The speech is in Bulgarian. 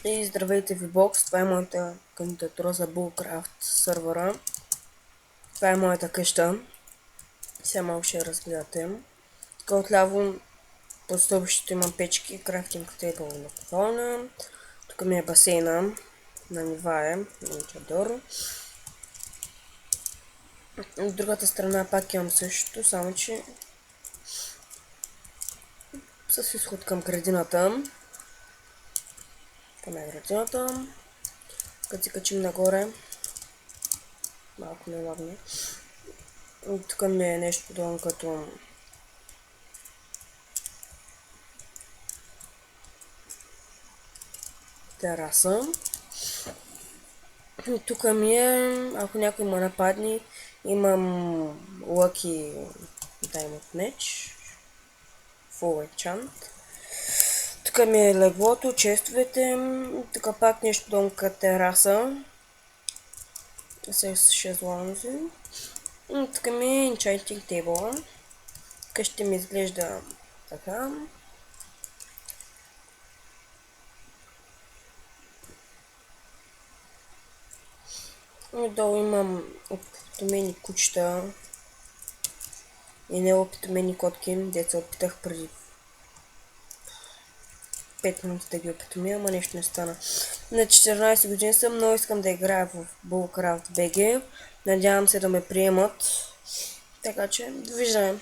И здравейте ви, бокс, това е моята кандидатура за Bullcraft сървъра. Това е моята къща. Сега малко ще я разгледате. Така отляво по стълбището имам печки, крафтинг тейбъл на колона. Тук ми е басейна на нива на чадър. От другата страна пак имам същото, само че с изход към градината. Към градината. Като си качим нагоре. Малко не лагне. Тук ми е нещо подобно като тераса. Тук ми е, ако някой ме нападне, имам Lucky Diamond Match. Full Enchant. Тук ми е леглото, честовете. Тук пак нещо донка тераса. С шезлонзи. Тук ми е Enchanting Table. Тук ще ми изглежда така. Отдолу имам опитомени кучета и неопитомени котки, деца опитах преди 5 минути да ги опитомя, ама нещо не стана. На 14 години съм, много искам да играя в Bullcraft BG. Надявам се да ме приемат. Така че, довиждане!